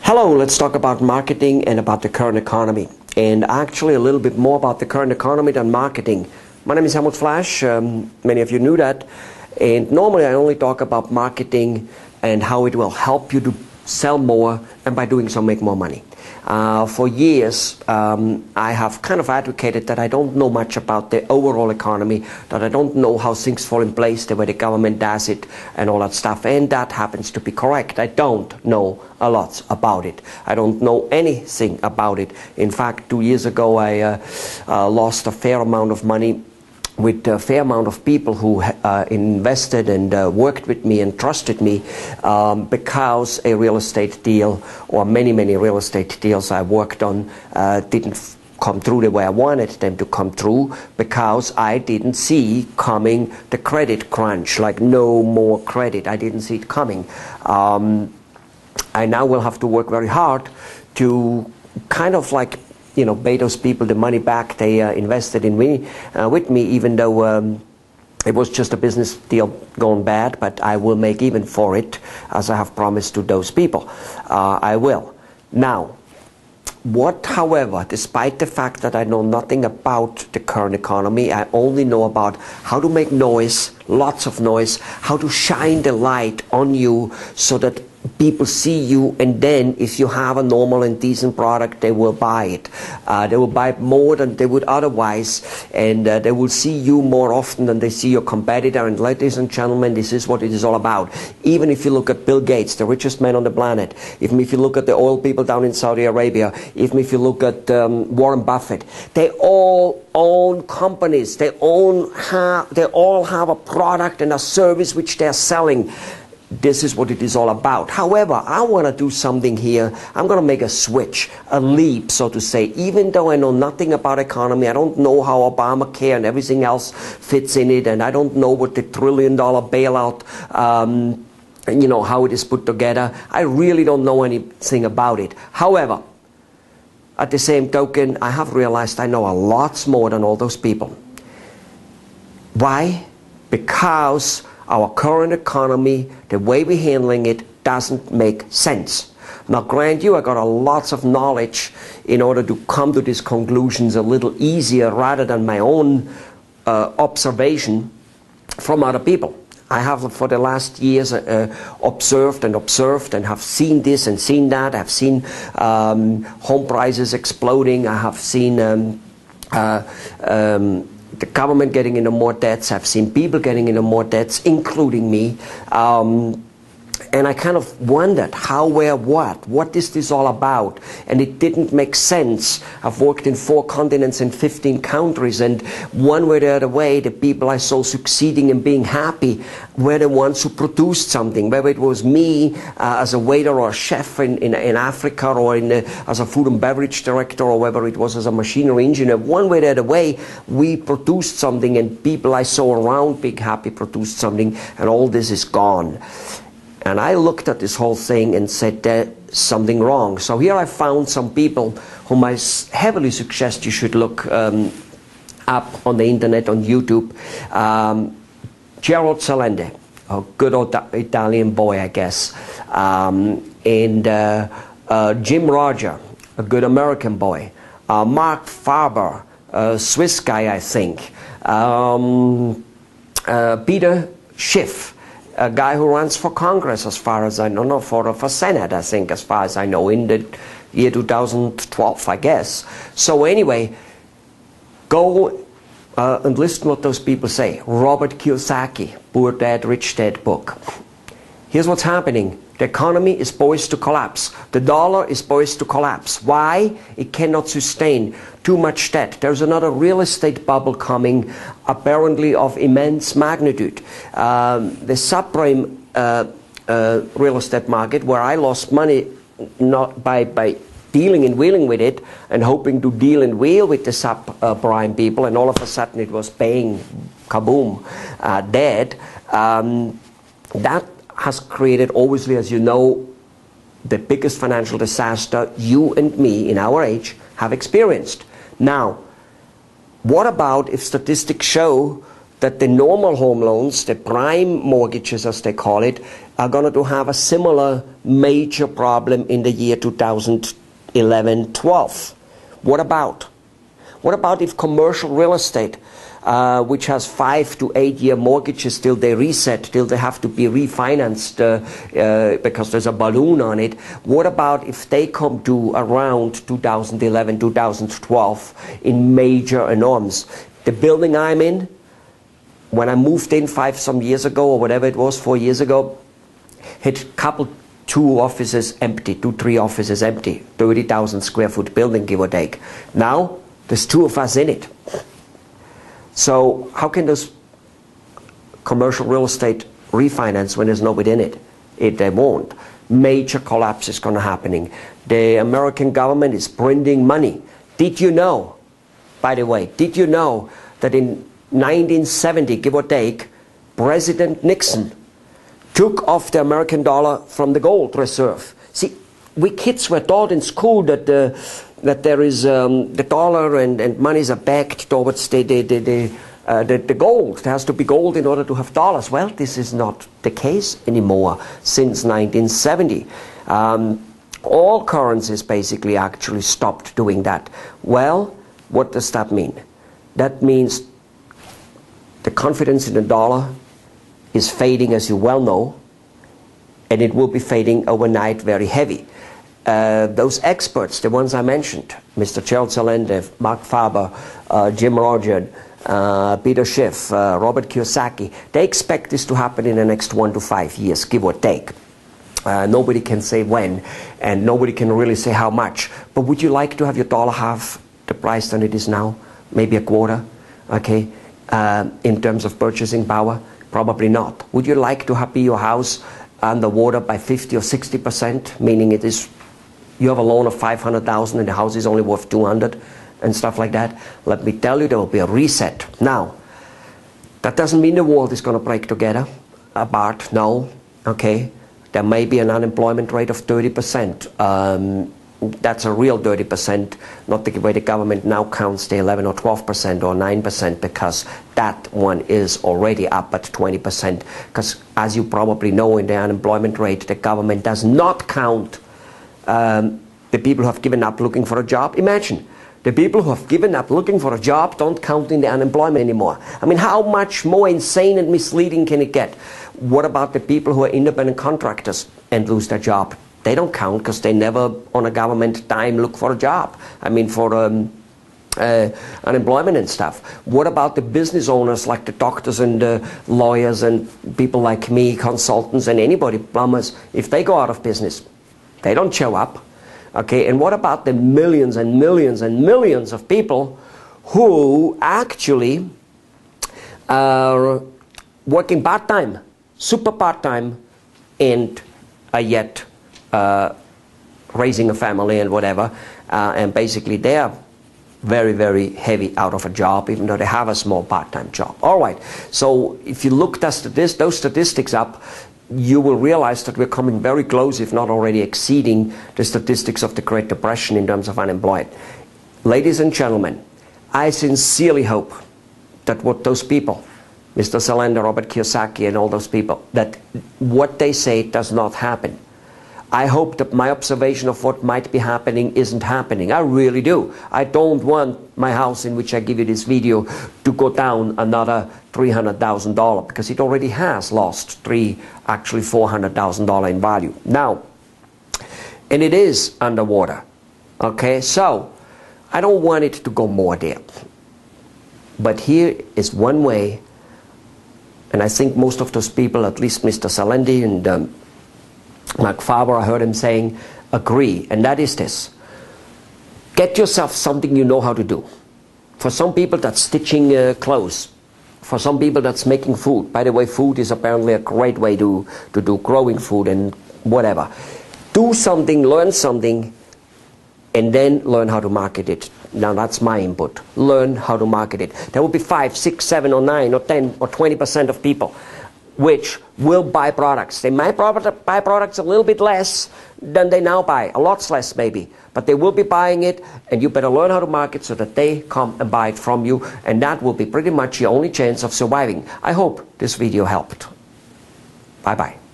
Hello, let's talk about marketing and about the current economy. And actually a little bit more about the current economy than marketing. My name is Helmut Flasch. Many of you knew that. And normally I only talk about marketing and how it will help you to sell more and by doing so make more money. For years, I have kind of advocated that I don't know much about the overall economy, that I don't know how things fall in place, the way the government does it, and all that stuff. And that happens to be correct. I don't know a lot about it. I don't know anything about it. In fact, 2 years ago, I lost a fair amount of money with a fair amount of people who invested and worked with me and trusted me because a real estate deal or many real estate deals I worked on didn't come through the way I wanted them to come through because I didn't see coming the credit crunch, like no more credit. I didn't see it coming. I now will have to work very hard to kind of like pay those people the money back they invested in me, with me, even though it was just a business deal gone bad, but I will make even for it, as I have promised to those people. I will. Now, however, despite the fact that I know nothing about the current economy, I only know about how to make noise, lots of noise, how to shine the light on you so that people see you, and then if you have a normal and decent product, they will buy it. They will buy it more than they would otherwise, and they will see you more often than they see your competitor. And ladies and gentlemen, this is what it is all about. Even if you look at Bill Gates, the richest man on the planet, even if you look at the oil people down in Saudi Arabia, even if you look at Warren Buffett, they all own companies. They all have a product and a service which they're selling. This is what it is all about. However, I want to do something here. I'm going to make a switch, a leap, so to say. Even though I know nothing about economy, I don't know how Obamacare and everything else fits in it, and I don't know what the $1 trillion bailout, how it is put together. I really don't know anything about it. However, at the same token, I have realized I know a lot more than all those people. Why? Because our current economy, the way we're handling it, doesn't make sense. Now, grant you, I got a lots of knowledge in order to come to these conclusions a little easier rather than my own observation from other people. I have for the last years observed and have seen this and seen that. I've seen home prices exploding. I have seen the government getting into more debts. I've seen people getting into more debts, including me. And I kind of wondered how, where, what is this all about? And it didn't make sense. I've worked in 4 continents and 15 countries, and one way or the other way, the people I saw succeeding and being happy were the ones who produced something, whether it was me as a waiter or a chef in Africa, or as a food and beverage director, or whether it was as a machinery engineer. One way or the other way, we produced something, and people I saw around being happy produced something, and all this is gone. And I looked at this whole thing and said there's something wrong. So here I found some people whom I heavily suggest you should look up on the internet, on YouTube. Gerald Celente, a good old Italian boy, I guess. And Jim Roger, a good American boy. Mark Farber, a Swiss guy, I think. Peter Schiff, a guy who runs for Congress, as far as I know, no, for Senate, I think, as far as I know, in the year 2012, I guess. So anyway, go and listen to what those people say. Robert Kiyosaki, Poor Dad, Rich Dad book. Here's what's happening. The economy is poised to collapse. The dollar is poised to collapse. Why? It cannot sustain too much debt. There's another real estate bubble coming, apparently of immense magnitude. The subprime real estate market, where I lost money not by dealing and wheeling with it and hoping to deal and wheel with the subprime people, and all of a sudden it was bang, kaboom, dead. That has created, obviously, as you know, the biggest financial disaster you and me in our age have experienced. Now, what about if statistics show that the normal home loans, the prime mortgages as they call it, are going to have a similar major problem in the year 2011-12. What about? What about if commercial real estate, which has 5 to 8 year mortgages till they reset, till they have to be refinanced because there's a balloon on it, what about if they come due around 2011, 2012 in major enormous? The building I'm in, when I moved in 5 some years ago, or whatever it was, 4 years ago, had two offices empty, 3 offices empty, 30,000 square foot building, give or take. Now, there's 2 of us in it. So how can this commercial real estate refinance when there's nobody in it? They won't. Major collapse is going to happen. The American government is printing money. Did you know, by the way, did you know that in 1970, give or take, President Nixon took off the American dollar from the gold reserve? See, we kids were taught in school that there is the dollar and monies are backed towards the gold. There has to be gold in order to have dollars. Well, this is not the case anymore since 1970. All currencies basically actually stopped doing that. Well, what does that mean? That means the confidence in the dollar is fading, as you well know, and it will be fading overnight very heavy. Those experts, the ones I mentioned, Mr. Gerald Celente, Mark Farber, Jim Roger, Peter Schiff, Robert Kiyosaki, they expect this to happen in the next 1 to 5 years, give or take. Nobody can say when, and nobody can really say how much. But would you like to have your dollar half the price than it is now? Maybe a quarter, okay? In terms of purchasing power? Probably not. Would you like to have your house underwater by 50 or 60%, meaning it is, you have a loan of 500,000 and the house is only worth 200 and stuff like that? Let me tell you, there will be a reset. Now, that doesn't mean the world is going to break together, apart, no, okay? There may be an unemployment rate of 30%. That's a real 30%, not the way the government now counts the 11 or 12% or 9%, because that one is already up at 20%. Because as you probably know, in the unemployment rate, the government does not count the people who have given up looking for a job. Imagine, the people who have given up looking for a job don't count in the unemployment anymore. I mean, how much more insane and misleading can it get? What about the people who are independent contractors and lose their job? They don't count because they never, on a government dime, look for a job. I mean, for unemployment and stuff. What about the business owners like the doctors and the lawyers and people like me, consultants and anybody, plumbers? If they go out of business, they don't show up. Okay, and what about the millions and millions and millions of people who actually are working part-time, super part-time, and are yet raising a family and whatever, and basically they are very, very heavy out of a job, even though they have a small part-time job. All right, so if you look those statistics up, you will realize that we're coming very close, if not already exceeding, the statistics of the Great Depression in terms of unemployed. Ladies and gentlemen, I sincerely hope that what those people, Mr. Celente, Robert Kiyosaki, and all those people, that what they say does not happen. I hope that my observation of what might be happening isn't happening. I really do. I don't want my house in which I give you this video to go down another $300,000, because it already has lost actually $400,000 in value. Now, and it is underwater. Okay, so I don't want it to go more there. But here is one way, and I think most of those people, at least Mr. Celente and Mark Farber, I heard him saying, agree, and that is this. Get yourself something you know how to do. For some people, that's stitching clothes. For some people, that's making food. By the way, food is apparently a great way to do growing food and whatever. Do something, learn something, and then learn how to market it. Now, that's my input. Learn how to market it. There will be 5, 6, 7, or 9, or 10, or 20% of people. which will buy products. They might buy products a little bit less than they now buy, a lot less maybe, but they will be buying it, and you better learn how to market so that they come and buy it from you, and that will be pretty much your only chance of surviving. I hope this video helped. Bye-bye.